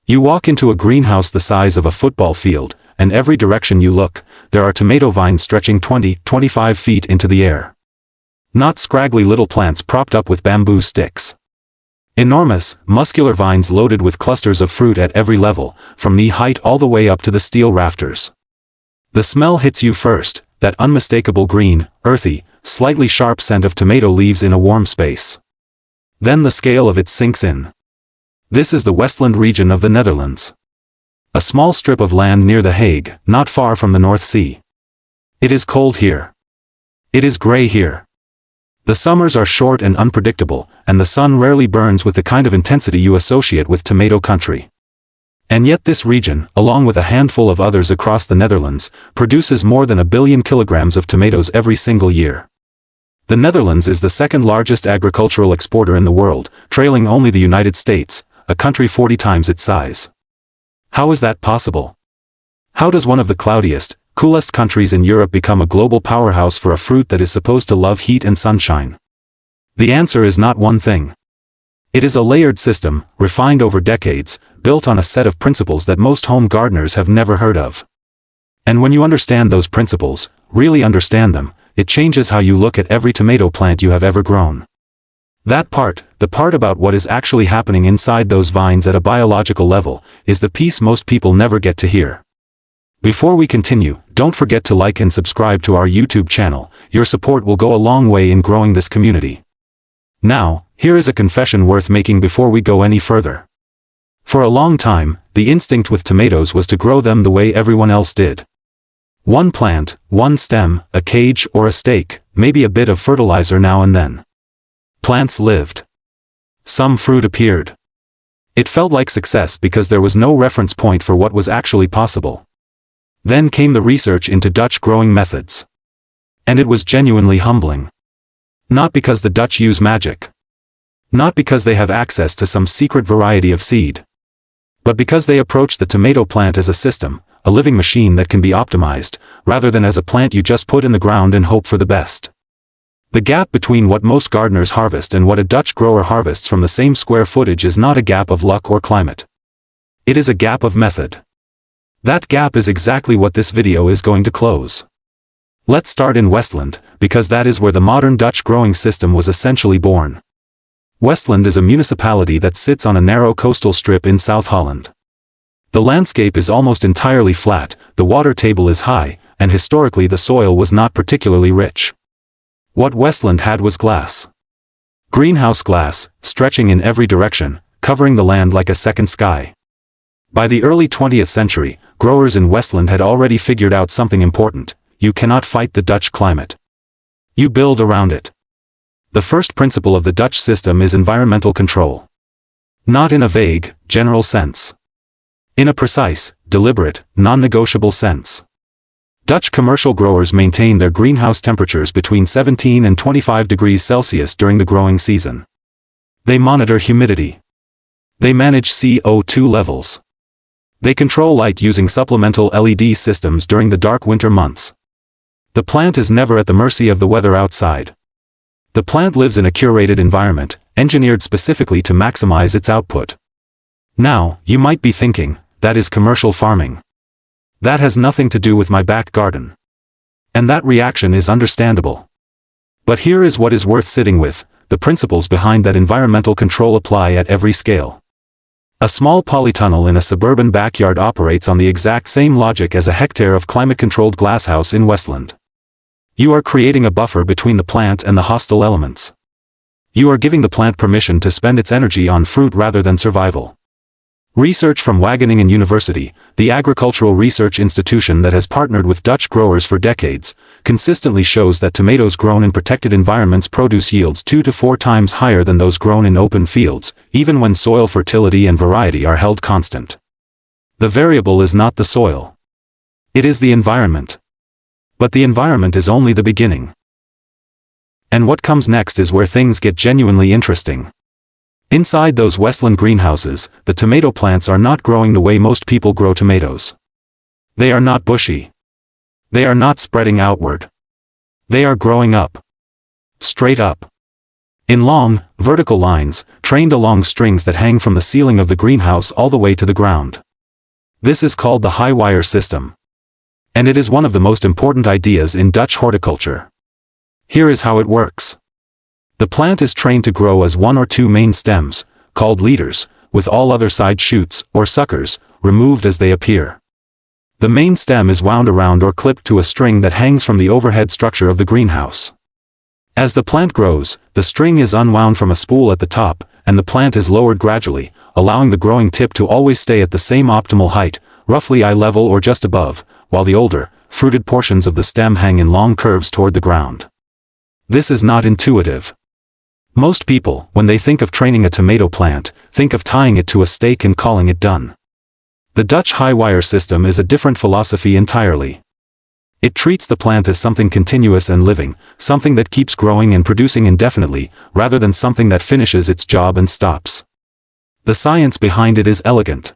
You walk into a greenhouse the size of a football field, and every direction you look, there are tomato vines stretching 20-25 feet into the air. Not scraggly little plants propped up with bamboo sticks. Enormous, muscular vines loaded with clusters of fruit at every level, from knee height all the way up to the steel rafters. The smell hits you first, that unmistakable green, earthy, slightly sharp scent of tomato leaves in a warm space. Then the scale of it sinks in. This is the Westland region of the Netherlands. A small strip of land near The Hague, not far from the North Sea. It is cold here. It is gray here. The summers are short and unpredictable, and the sun rarely burns with the kind of intensity you associate with tomato country. And yet this region, along with a handful of others across the Netherlands, produces more than 1 billion kilograms of tomatoes every single year. The Netherlands is the second largest agricultural exporter in the world, trailing only the United States, a country 40 times its size. How is that possible? How does one of the cloudiest, coolest countries in Europe become a global powerhouse for a fruit that is supposed to love heat and sunshine? The answer is not one thing. It is a layered system, refined over decades, built on a set of principles that most home gardeners have never heard of. And when you understand those principles, really understand them, it changes how you look at every tomato plant you have ever grown. That part, the part about what is actually happening inside those vines at a biological level, is the piece most people never get to hear. Before we continue, don't forget to like and subscribe to our YouTube channel. Your support will go a long way in growing this community. Now, here is a confession worth making before we go any further. For a long time, the instinct with tomatoes was to grow them the way everyone else did. One plant, one stem, a cage or a stake, maybe a bit of fertilizer now and then. Plants lived. Some fruit appeared. It felt like success because there was no reference point for what was actually possible. Then came the research into Dutch growing methods. And it was genuinely humbling. Not because the Dutch use magic. Not because they have access to some secret variety of seed. But because they approach the tomato plant as a system, a living machine that can be optimized, rather than as a plant you just put in the ground and hope for the best. The gap between what most gardeners harvest and what a Dutch grower harvests from the same square footage is not a gap of luck or climate. It is a gap of method. That gap is exactly what this video is going to close. Let's start in Westland, because that is where the modern Dutch growing system was essentially born. Westland is a municipality that sits on a narrow coastal strip in South Holland. The landscape is almost entirely flat, the water table is high, and historically the soil was not particularly rich. What Westland had was glass. Greenhouse glass, stretching in every direction, covering the land like a second sky. By the early 20th century, growers in Westland had already figured out something important: you cannot fight the Dutch climate. You build around it. The first principle of the Dutch system is environmental control. Not in a vague, general sense. In a precise, deliberate, non-negotiable sense. Dutch commercial growers maintain their greenhouse temperatures between 17 and 25 degrees Celsius during the growing season. They monitor humidity. They manage CO2 levels. They control light using supplemental LED systems during the dark winter months. The plant is never at the mercy of the weather outside. The plant lives in a curated environment, engineered specifically to maximize its output. Now, you might be thinking, that is commercial farming. That has nothing to do with my back garden. And that reaction is understandable. But here is what is worth sitting with: the principles behind that environmental control apply at every scale. A small polytunnel in a suburban backyard operates on the exact same logic as a hectare of climate-controlled glasshouse in Westland. You are creating a buffer between the plant and the hostile elements. You are giving the plant permission to spend its energy on fruit rather than survival. Research from Wageningen University, the agricultural research institution that has partnered with Dutch growers for decades, consistently shows that tomatoes grown in protected environments produce yields 2 to 4 times higher than those grown in open fields, even when soil fertility and variety are held constant. The variable is not the soil. It is the environment. But the environment is only the beginning. And what comes next is where things get genuinely interesting. Inside those Westland greenhouses, the tomato plants are not growing the way most people grow tomatoes. They are not bushy. They are not spreading outward. They are growing up. Straight up. in long, vertical lines, trained along strings that hang from the ceiling of the greenhouse all the way to the ground. This is called the high wire system. And it is one of the most important ideas in Dutch horticulture. Here is how it works. The plant is trained to grow as one or two main stems, called leaders, with all other side shoots, or suckers, removed as they appear. The main stem is wound around or clipped to a string that hangs from the overhead structure of the greenhouse. As the plant grows, the string is unwound from a spool at the top, and the plant is lowered gradually, allowing the growing tip to always stay at the same optimal height, roughly eye level or just above, while the older, fruited portions of the stem hang in long curves toward the ground. This is not intuitive. Most people, when they think of training a tomato plant, think of tying it to a stake and calling it done. The Dutch high wire system is a different philosophy entirely. It treats the plant as something continuous and living, something that keeps growing and producing indefinitely, rather than something that finishes its job and stops. The science behind it is elegant.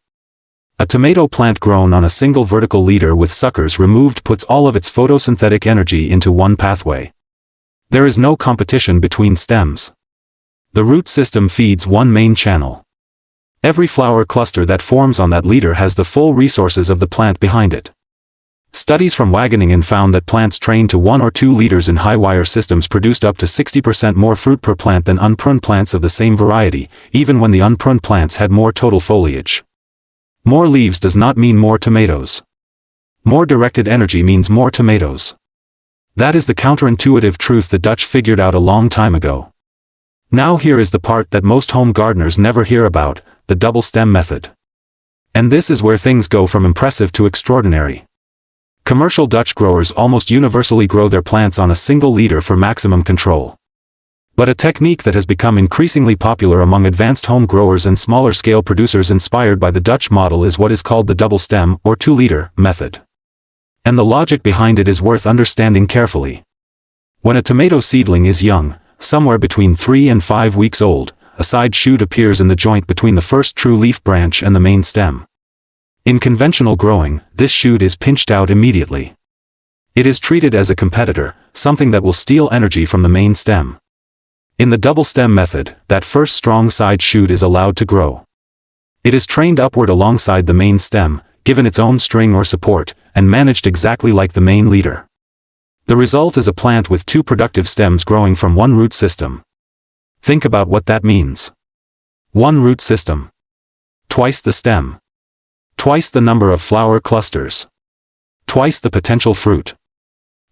A tomato plant grown on a single vertical leader with suckers removed puts all of its photosynthetic energy into one pathway. There is no competition between stems. The root system feeds one main channel. Every flower cluster that forms on that leader has the full resources of the plant behind it. Studies from Wageningen found that plants trained to 1 or 2 leaders in high-wire systems produced up to 60% more fruit per plant than unpruned plants of the same variety, even when the unpruned plants had more total foliage. More leaves does not mean more tomatoes. More directed energy means more tomatoes. That is the counterintuitive truth the Dutch figured out a long time ago. Now here is the part that most home gardeners never hear about, the double stem method. And this is where things go from impressive to extraordinary. Commercial Dutch growers almost universally grow their plants on a single leader for maximum control. But a technique that has become increasingly popular among advanced home growers and smaller-scale producers inspired by the Dutch model is what is called the double stem, or 2-leader, method. And the logic behind it is worth understanding carefully. When a tomato seedling is young, somewhere between 3 and 5 weeks old, a side shoot appears in the joint between the first true leaf branch and the main stem. In conventional growing, this shoot is pinched out immediately. It is treated as a competitor, something that will steal energy from the main stem. In the double stem method, that first strong side shoot is allowed to grow. It is trained upward alongside the main stem, given its own string or support, and managed exactly like the main leader. The result is a plant with 2 productive stems growing from one root system. Think about what that means. 1 root system. Twice the stem. Twice the number of flower clusters. Twice the potential fruit.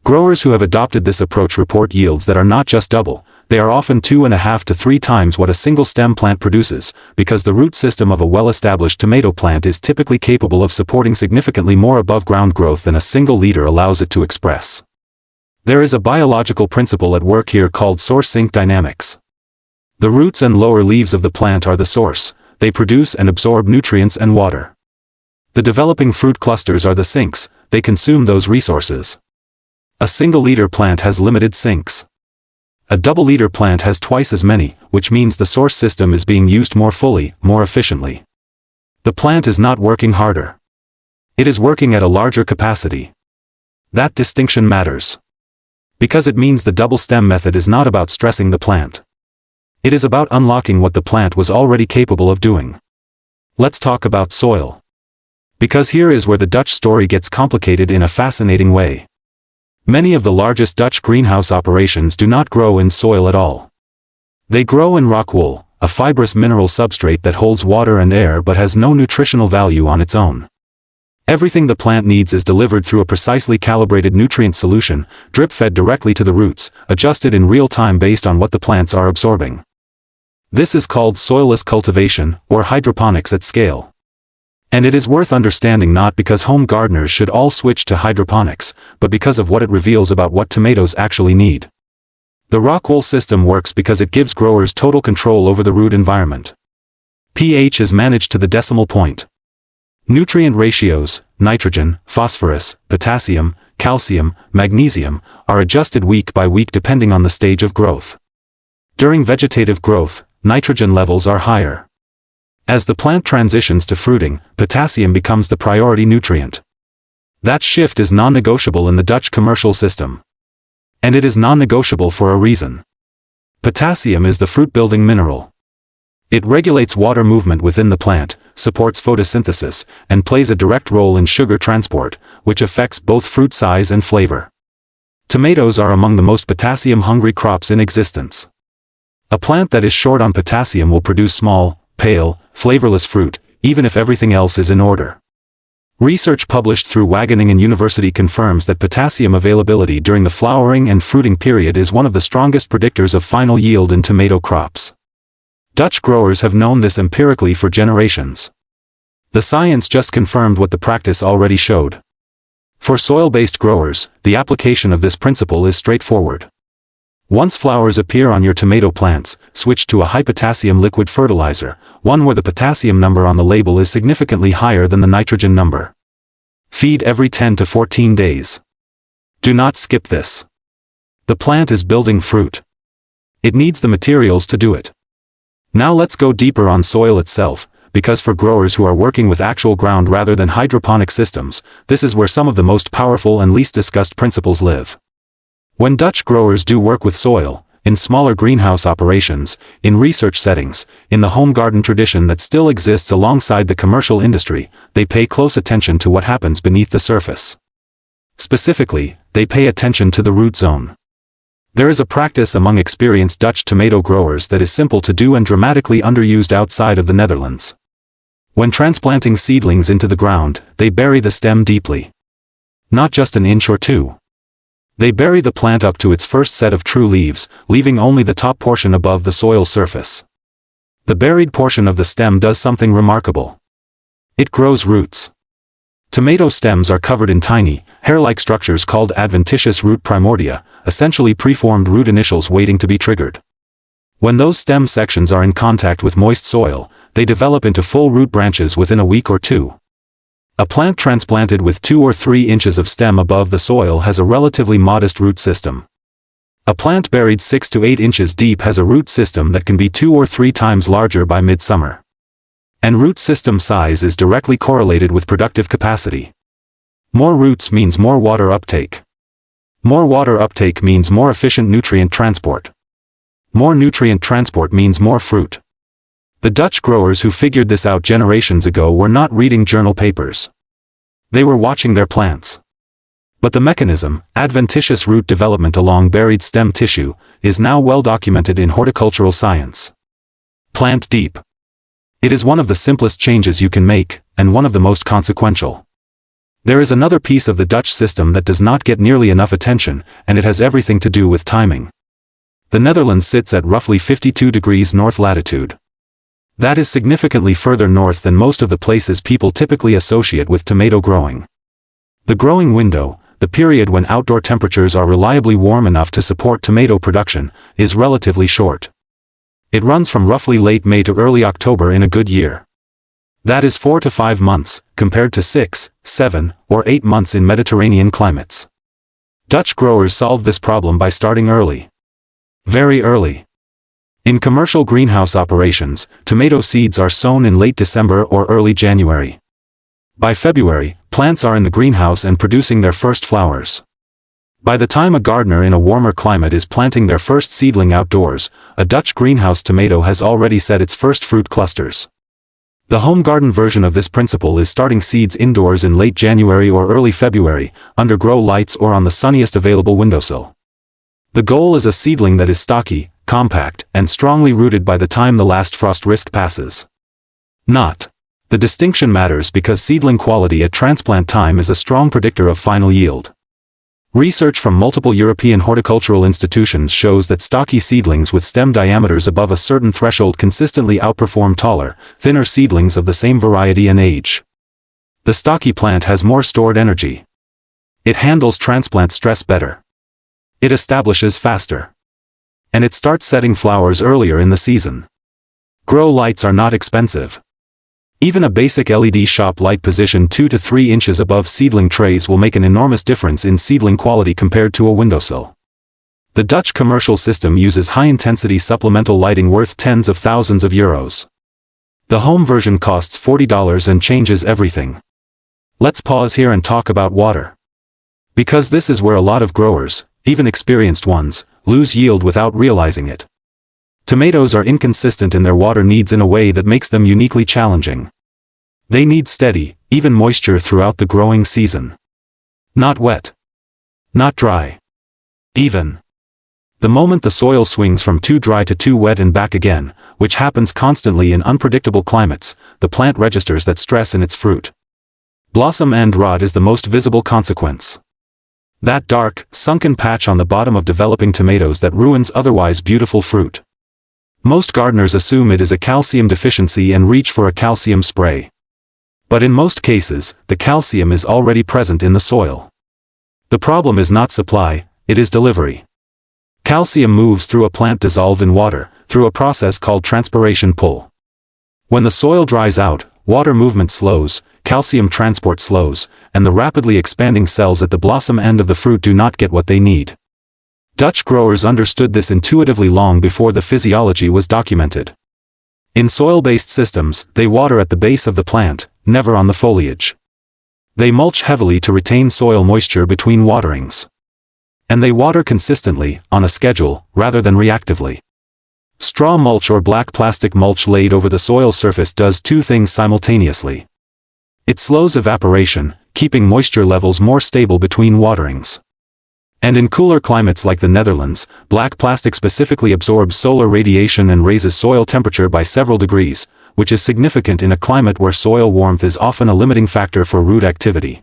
Growers who have adopted this approach report yields that are not just double, they are often 2.5 to 3 times what a single stem plant produces, because the root system of a well-established tomato plant is typically capable of supporting significantly more above-ground growth than a single leader allows it to express. There is a biological principle at work here called source-sink dynamics. The roots and lower leaves of the plant are the source, they produce and absorb nutrients and water. The developing fruit clusters are the sinks, they consume those resources. A single leader plant has limited sinks. A double leader plant has twice as many, which means the source system is being used more fully, more efficiently. The plant is not working harder. It is working at a larger capacity. That distinction matters. Because it means the double stem method is not about stressing the plant. It is about unlocking what the plant was already capable of doing. Let's talk about soil. Because here is where the Dutch story gets complicated in a fascinating way. Many of the largest Dutch greenhouse operations do not grow in soil at all. They grow in rock wool, a fibrous mineral substrate that holds water and air but has no nutritional value on its own. Everything the plant needs is delivered through a precisely calibrated nutrient solution, drip-fed directly to the roots, adjusted in real time based on what the plants are absorbing. This is called soilless cultivation, or hydroponics at scale. And it is worth understanding not because home gardeners should all switch to hydroponics, but because of what it reveals about what tomatoes actually need. The rock wool system works because it gives growers total control over the root environment. pH is managed to the decimal point. Nutrient ratios, nitrogen, phosphorus, potassium, calcium, magnesium, are adjusted week by week depending on the stage of growth. During vegetative growth, nitrogen levels are higher. As the plant transitions to fruiting, potassium becomes the priority nutrient. That shift is non-negotiable in the Dutch commercial system. And it is non-negotiable for a reason. Potassium is the fruit-building mineral. It regulates water movement within the plant, supports photosynthesis, and plays a direct role in sugar transport, which affects both fruit size and flavor. Tomatoes are among the most potassium-hungry crops in existence. A plant that is short on potassium will produce small, pale, flavorless fruit, even if everything else is in order. Research published through Wageningen University confirms that potassium availability during the flowering and fruiting period is one of the strongest predictors of final yield in tomato crops. Dutch growers have known this empirically for generations. The science just confirmed what the practice already showed. For soil-based growers, the application of this principle is straightforward. Once flowers appear on your tomato plants, switch to a high-potassium liquid fertilizer, one where the potassium number on the label is significantly higher than the nitrogen number. Feed every 10 to 14 days. Do not skip this. The plant is building fruit. It needs the materials to do it. Now let's go deeper on soil itself, because for growers who are working with actual ground rather than hydroponic systems, this is where some of the most powerful and least discussed principles live. When Dutch growers do work with soil, in smaller greenhouse operations, in research settings, in the home garden tradition that still exists alongside the commercial industry, they pay close attention to what happens beneath the surface. Specifically, they pay attention to the root zone. There is a practice among experienced Dutch tomato growers that is simple to do and dramatically underused outside of the Netherlands. When transplanting seedlings into the ground, they bury the stem deeply. Not just an inch or two. They bury the plant up to its first set of true leaves, leaving only the top portion above the soil surface. The buried portion of the stem does something remarkable. It grows roots. Tomato stems are covered in tiny, hair-like structures called adventitious root primordia, essentially preformed root initials waiting to be triggered. When those stem sections are in contact with moist soil, they develop into full root branches within a week or two. A plant transplanted with 2 or 3 inches of stem above the soil has a relatively modest root system. A plant buried 6 to 8 inches deep has a root system that can be 2 or 3 times larger by midsummer. And root system size is directly correlated with productive capacity. More roots means more water uptake. More water uptake means more efficient nutrient transport. More nutrient transport means more fruit. The Dutch growers who figured this out generations ago were not reading journal papers. They were watching their plants. But the mechanism, adventitious root development along buried stem tissue, is now well documented in horticultural science. Plant deep. It is one of the simplest changes you can make, and one of the most consequential. There is another piece of the Dutch system that does not get nearly enough attention, and it has everything to do with timing. The Netherlands sits at roughly 52 degrees north latitude. That is significantly further north than most of the places people typically associate with tomato growing. The growing window, the period when outdoor temperatures are reliably warm enough to support tomato production, is relatively short. It runs from roughly late May to early October in a good year. That is 4 to 5 months, compared to 6, 7, or 8 months in Mediterranean climates. Dutch growers solved this problem by starting early. Very early. In commercial greenhouse operations, tomato seeds are sown in late December or early January. By February, plants are in the greenhouse and producing their first flowers. By the time a gardener in a warmer climate is planting their first seedling outdoors, a Dutch greenhouse tomato has already set its first fruit clusters. The home garden version of this principle is starting seeds indoors in late January or early February, under grow lights or on the sunniest available windowsill. The goal is a seedling that is stocky, compact, and strongly rooted by the time the last frost risk passes. The distinction matters because seedling quality at transplant time is a strong predictor of final yield. Research from multiple European horticultural institutions shows that stocky seedlings with stem diameters above a certain threshold consistently outperform taller, thinner seedlings of the same variety and age. The stocky plant has more stored energy. It handles transplant stress better. It establishes faster. And it starts setting flowers earlier in the season. Grow lights are not expensive. Even a basic LED shop light positioned 2 to 3 inches above seedling trays will make an enormous difference in seedling quality compared to a windowsill. The Dutch commercial system uses high-intensity supplemental lighting worth tens of thousands of euros. The home version costs $40 and changes everything. Let's pause here and talk about water. Because this is where a lot of growers, even experienced ones, lose yield without realizing it. Tomatoes are inconsistent in their water needs in a way that makes them uniquely challenging. They need steady, even moisture throughout the growing season. Not wet. Not dry. Even. The moment the soil swings from too dry to too wet and back again, which happens constantly in unpredictable climates, the plant registers that stress in its fruit. Blossom end rot is the most visible consequence. That dark, sunken patch on the bottom of developing tomatoes that ruins otherwise beautiful fruit. Most gardeners assume it is a calcium deficiency and reach for a calcium spray. But in most cases, the calcium is already present in the soil. The problem is not supply, it is delivery. Calcium moves through a plant dissolved in water, through a process called transpiration pull. When the soil dries out, water movement slows, calcium transport slows, and the rapidly expanding cells at the blossom end of the fruit do not get what they need. Dutch growers understood this intuitively long before the physiology was documented. In soil-based systems, they water at the base of the plant, never on the foliage. They mulch heavily to retain soil moisture between waterings. And they water consistently, on a schedule, rather than reactively. Straw mulch or black plastic mulch laid over the soil surface does two things simultaneously. It slows evaporation, keeping moisture levels more stable between waterings. And in cooler climates like the Netherlands, black plastic specifically absorbs solar radiation and raises soil temperature by several degrees, which is significant in a climate where soil warmth is often a limiting factor for root activity.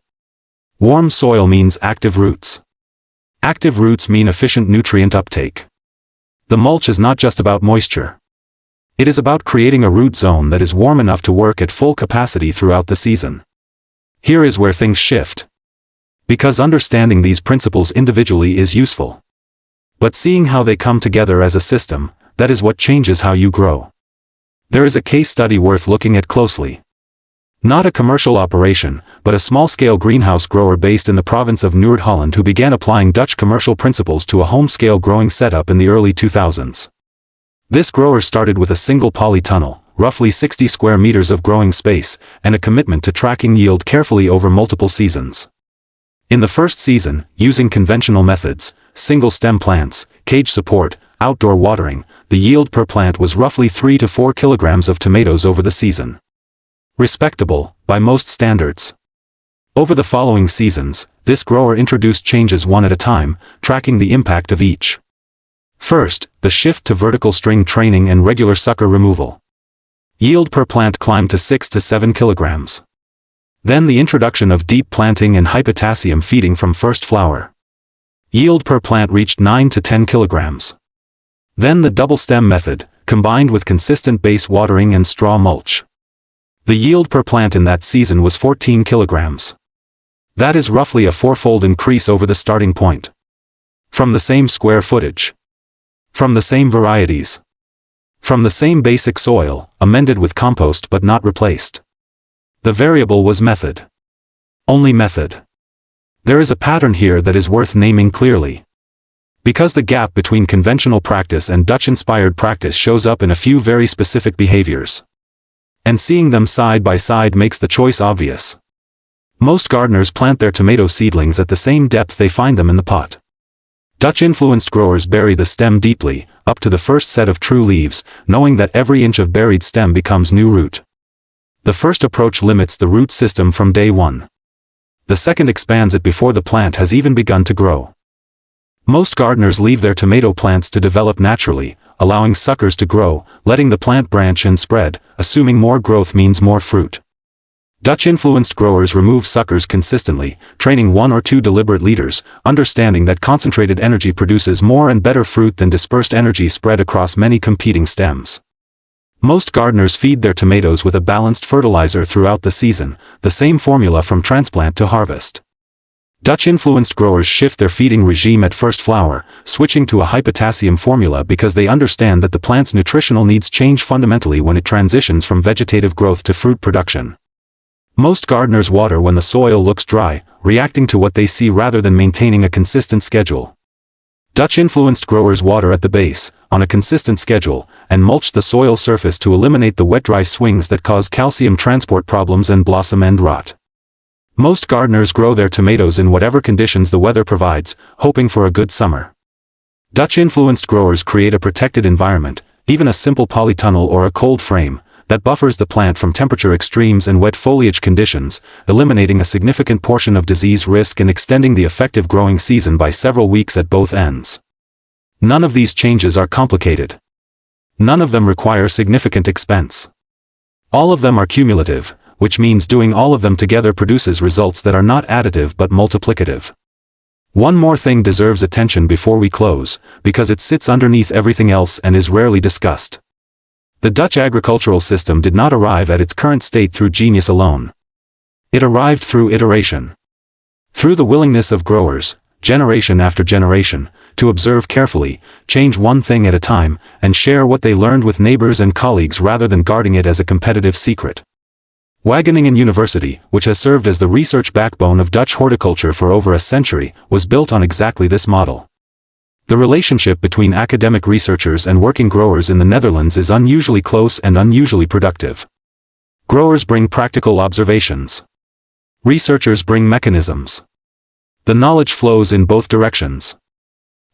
Warm soil means active roots. Active roots mean efficient nutrient uptake. The mulch is not just about moisture. It is about creating a root zone that is warm enough to work at full capacity throughout the season. Here is where things shift. Because understanding these principles individually is useful. But seeing how they come together as a system, that is what changes how you grow. There is a case study worth looking at closely. Not a commercial operation, but a small-scale greenhouse grower based in the province of Noord-Holland who began applying Dutch commercial principles to a home-scale growing setup in the early 2000s. This grower started with a single polytunnel, roughly 60 square meters of growing space, and a commitment to tracking yield carefully over multiple seasons. In the first season, using conventional methods, single-stem plants, cage support, outdoor watering, the yield per plant was roughly 3 to 4 kilograms of tomatoes over the season. Respectable, by most standards. Over the following seasons, this grower introduced changes one at a time, tracking the impact of each. First, the shift to vertical string training and regular sucker removal. Yield per plant climbed to 6 to 7 kilograms. Then the introduction of deep planting and high potassium feeding from first flower. Yield per plant reached 9 to 10 kilograms. Then the double stem method, combined with consistent base watering and straw mulch. The yield per plant in that season was 14 kilograms. That is roughly a fourfold increase over the starting point. From the same square footage. From the same varieties. From the same basic soil, amended with compost but not replaced. The variable was method. Only method. There is a pattern here that is worth naming clearly. Because the gap between conventional practice and Dutch-inspired practice shows up in a few very specific behaviors. And seeing them side by side makes the choice obvious. Most gardeners plant their tomato seedlings at the same depth they find them in the pot. Dutch-influenced growers bury the stem deeply, up to the first set of true leaves, knowing that every inch of buried stem becomes new root. The first approach limits the root system from day one. The second expands it before the plant has even begun to grow. Most gardeners leave their tomato plants to develop naturally, allowing suckers to grow, letting the plant branch and spread, assuming more growth means more fruit. Dutch-influenced growers remove suckers consistently, training 1 or 2 deliberate leaders, understanding that concentrated energy produces more and better fruit than dispersed energy spread across many competing stems. Most gardeners feed their tomatoes with a balanced fertilizer throughout the season, the same formula from transplant to harvest. Dutch-influenced growers shift their feeding regime at first flower, switching to a high potassium formula because they understand that the plant's nutritional needs change fundamentally when it transitions from vegetative growth to fruit production. Most gardeners water when the soil looks dry, reacting to what they see rather than maintaining a consistent schedule. Dutch-influenced growers water at the base, on a consistent schedule, and mulch the soil surface to eliminate the wet-dry swings that cause calcium transport problems and blossom end rot. Most gardeners grow their tomatoes in whatever conditions the weather provides, hoping for a good summer. Dutch-influenced growers create a protected environment, even a simple polytunnel or a cold frame, that buffers the plant from temperature extremes and wet foliage conditions, eliminating a significant portion of disease risk and extending the effective growing season by several weeks at both ends. None of these changes are complicated. None of them require significant expense. All of them are cumulative, which means doing all of them together produces results that are not additive but multiplicative. One more thing deserves attention before we close, because it sits underneath everything else and is rarely discussed. The Dutch agricultural system did not arrive at its current state through genius alone. It arrived through iteration. Through the willingness of growers, generation after generation, to observe carefully, change one thing at a time, and share what they learned with neighbors and colleagues rather than guarding it as a competitive secret. Wageningen University, which has served as the research backbone of Dutch horticulture for over a century, was built on exactly this model. The relationship between academic researchers and working growers in the Netherlands is unusually close and unusually productive. Growers bring practical observations. Researchers bring mechanisms. The knowledge flows in both directions.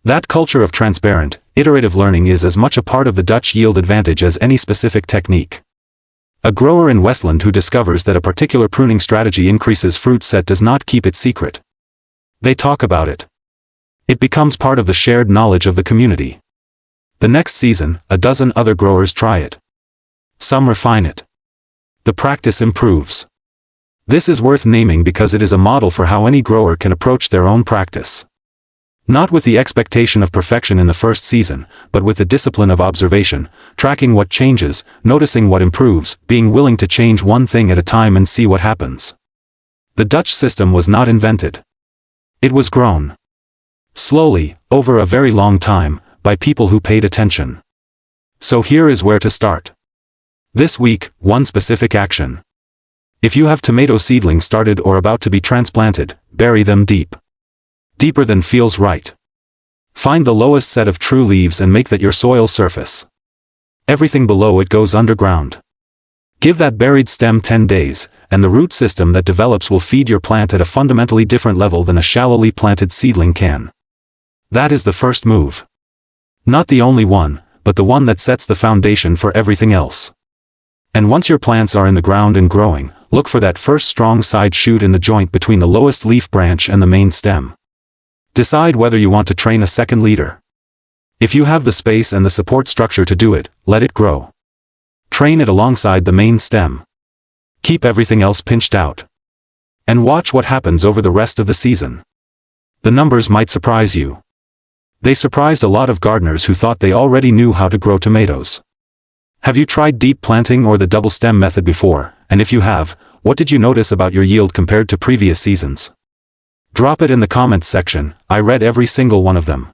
That culture of transparent, iterative learning is as much a part of the Dutch yield advantage as any specific technique. A grower in Westland who discovers that a particular pruning strategy increases fruit set does not keep it secret. They talk about it. It becomes part of the shared knowledge of the community. The next season, a dozen other growers try it. Some refine it. The practice improves. This is worth naming because it is a model for how any grower can approach their own practice. Not with the expectation of perfection in the first season, but with the discipline of observation, tracking what changes, noticing what improves, being willing to change one thing at a time and see what happens. The Dutch system was not invented. It was grown. Slowly, over a very long time, by people who paid attention. So here is where to start. This week, one specific action. If you have tomato seedlings started or about to be transplanted, bury them deep. Deeper than feels right. Find the lowest set of true leaves and make that your soil surface. Everything below it goes underground. Give that buried stem 10 days, and the root system that develops will feed your plant at a fundamentally different level than a shallowly planted seedling can. That is the first move. Not the only one, but the one that sets the foundation for everything else. And once your plants are in the ground and growing, look for that first strong side shoot in the joint between the lowest leaf branch and the main stem. Decide whether you want to train a second leader. If you have the space and the support structure to do it, let it grow. Train it alongside the main stem. Keep everything else pinched out. And watch what happens over the rest of the season. The numbers might surprise you. They surprised a lot of gardeners who thought they already knew how to grow tomatoes. Have you tried deep planting or the double stem method before, and if you have, what did you notice about your yield compared to previous seasons? Drop it in the comments section. I read every single one of them.